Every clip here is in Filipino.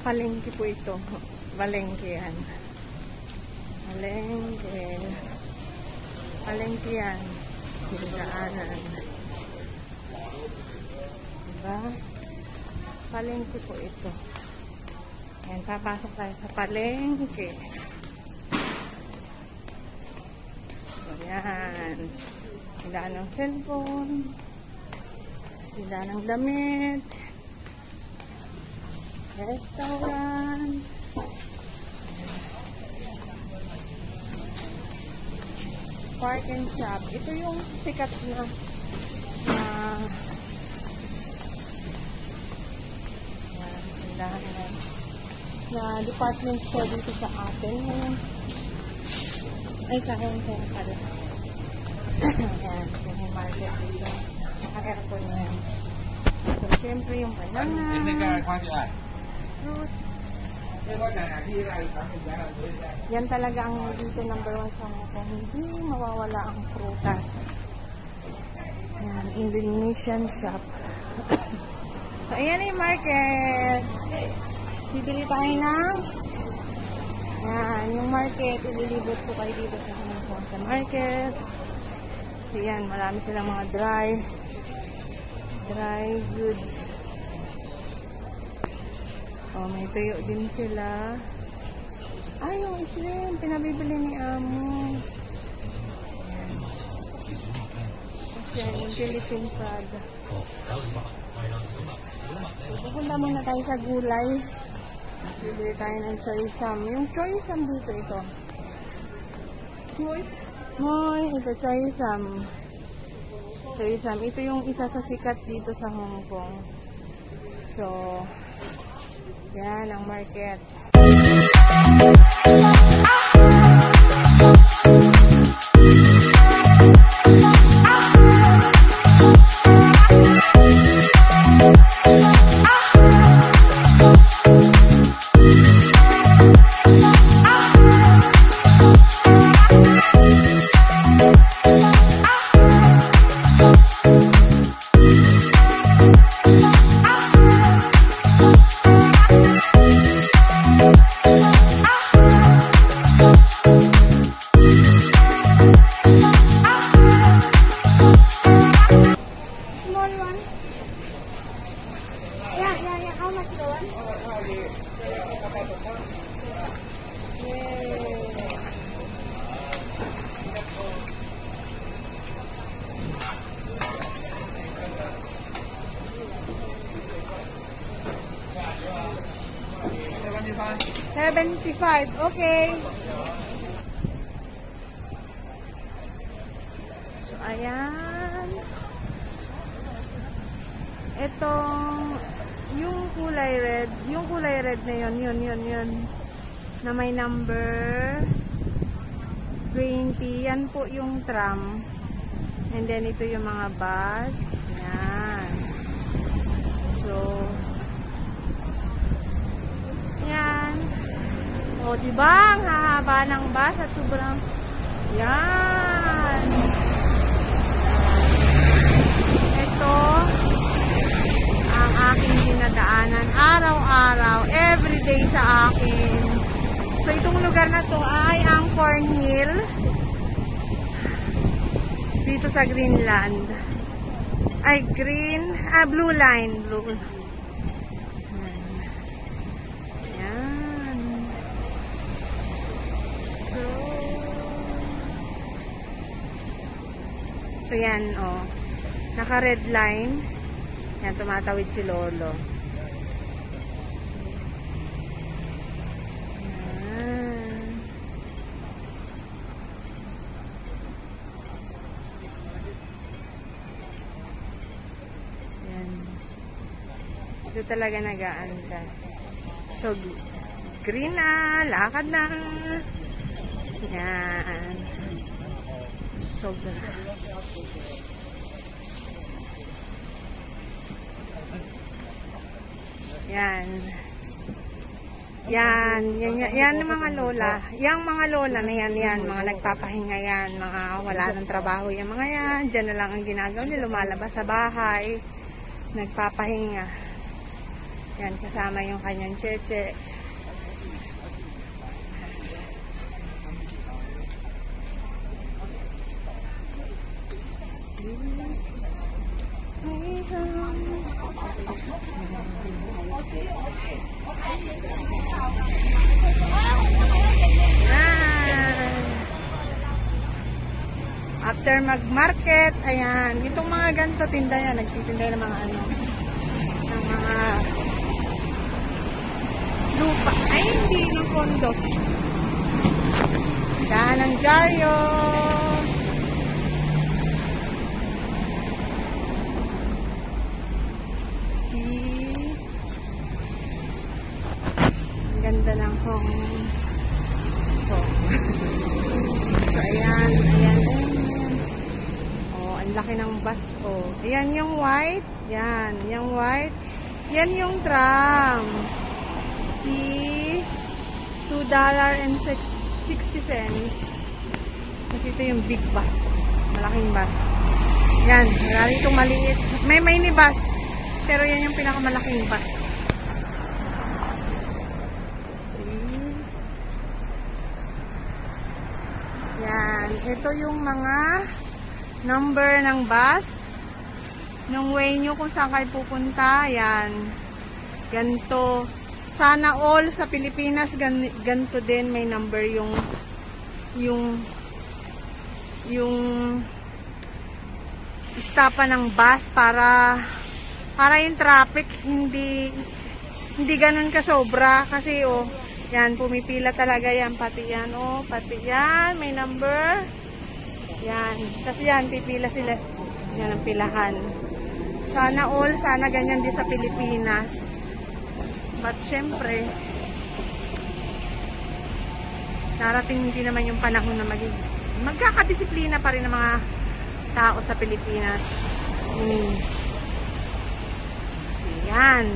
Palengke po ito. Palengke yan. Palengke. Palengke yan. Sinigaanan. Diba? Palengke po ito. Ayan, papasok tayo sa palengke. Ayan. Tindahan ng cellphone. Tindahan ng damit. Restaurant. Park and shop. Ito yung sikat na tindahan na department store dito sa atin. Ay, sa akin po pala. Ayan, yung market dito. Naka-aircon na yan. So, syempre yung banana, fruits. Yan talaga ang dito number 1 sa Hong Kong. Hindi mawawala ang prutas. Ayan, Indonesian shop. So, ayan yung market. Bibili tayo ng yung market. Ililibot ko kayo dito sa Hong Kong sa market. So, yan. Marami silang mga dry goods. Oh, may tuyo din sila. Ay, yung shrimp. Pinabibili ni Amo. Kasi yung Philippine product. Pupunta muna tayo sa gulay. Bibili tayo ng choy sam. Yung choy sam dito ito. Moy, ito choy sam. Choy sam. Ito yung isa sa sikat dito sa Hong Kong. So, yan ang market. $75. Okay. So, ayan. Itong yung kulay red na yun. Na may number 20. Yan po yung tram. And then, ito yung mga bus. Yan. So, yan. O, diba? Ang hahaba ng bus at sobrang yan. Ito ang aking dinadaanan araw-araw, everyday sa akin. So, itong lugar na to ay ang Cornhill dito sa Greenland. Ay, Blue Line. So, yan, oh. Naka-red line. Yan, tumatawid si Lolo. Yan. Ito talaga nag-aanda. So, green na. Lakad na. Yan. So, yan. Yan ang mga lola. Yang mga lola na yan, mga nagpapahinga yan, mga wala ng trabaho yung mga yan. Diyan na lang ang ginagawa nila, lumalabas sa bahay, nagpapahinga. Yan, kasama yung kanyang cheche. After mag-market, ayan, itong mga ganito tinda yan, nagtitinda ng mga ano, ng mga lupa, ay hindi, ng kondo. Dahan ng dyaryo. Ang ganda ng Hong Kong. So, ayan, ayan. Oh, ang laki ng bus, oh. Ayan yung white. Yan, yung white. Yan yung tram. $2.60. Kasi ito yung big bus. Malaking bus. Yan, marami itong maliit. May minibus. Pero yan yung pinakamalaking bus. Yan. Ito yung mga number ng bus. Nung way nyo kung saan kayo pupunta. Yan. Ganto. Sana all sa Pilipinas, ganto din may number yung istapa ng bus para yung traffic hindi ganun kasobra kasi oh, yan pumipila talaga yan, pati yan oh, pati yan may number. Yan, kasi yan pipila sila. Yan ang pilahan. Sana all, sana ganyan din sa Pilipinas. But syempre, darating hindi naman yung panahon na magkakadisiplina pa rin ng mga tao sa Pilipinas. Kasi yan.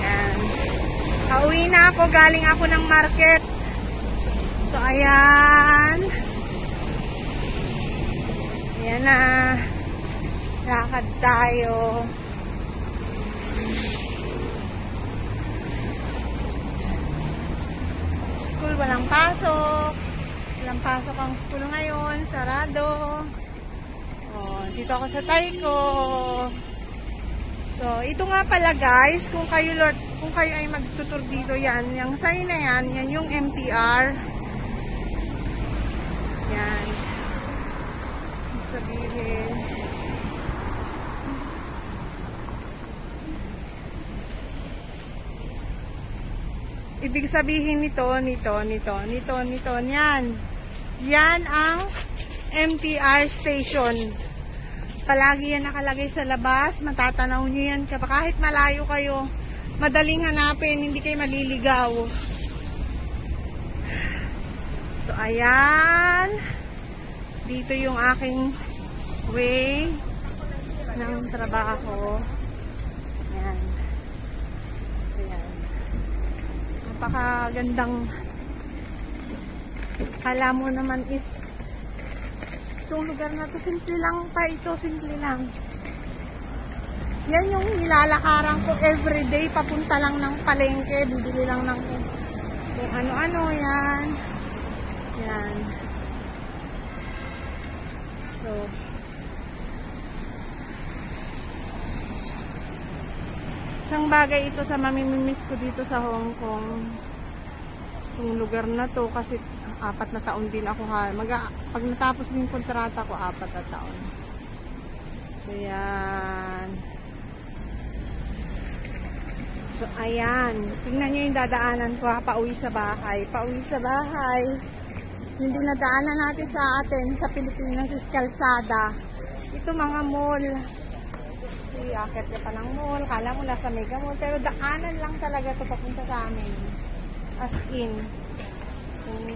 Yan. Pauwi na ako, galing ako ng market. So ayan. Ayan na. Lakad tayo. School walang pasok. Walang pasok ang school ngayon. Sarado. Oh, dito ako sa Taiko. So, ito nga pala guys, kung kayo ay magtutur dito yan, yung sign na yan, yan yung MTR. Yan. Sabihin. Ibig sabihin nito, yan. Yan ang MTR station. Palagi yan nakalagay sa labas, matatanaw nyo yan. Kahit malayo kayo, madaling hanapin, hindi kayo maliligaw. So, ayan. Dito yung aking way ng trabaho. Ayan. Ayan. Napakagandang, kala mo naman is itong lugar na to, simple lang pa ito, simple lang. Yan yung nilalakaran ko everyday, papunta lang ng palengke, bibili lang ng kung ano-ano, yan. Yan. So, isang bagay ito sa mamimimiss ko dito sa Hong Kong. Itong lugar na to kasi 4 na taon din ako pag natapos yung kontrata ko 4 na taon. So yan. So ayan, tingnan nyo yung dadaanan ko pauwi sa bahay. Pauwi sa bahay. Hindi na daanan natin sa atin sa Pilipinas is kalsada. Ito mga mall. Akit ka pa ng mall, kala mo nasa mega mall, pero daanan lang talaga to papunta sa amin. As in.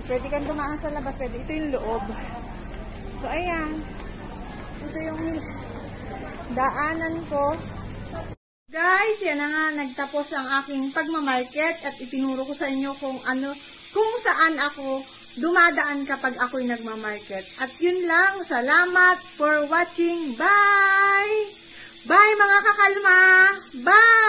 Pwede kang dumaan sa labas, pwede. Ito yung loob. So, ayan. Ito yung daanan ko. Guys, yan na nga. Nagtapos ang aking pagmamarket at itinuro ko sa inyo kung saan ako dumadaan kapag ako'y nagmamarket. At yun lang. Salamat for watching. Bye! Bye mga kakalma! Bye!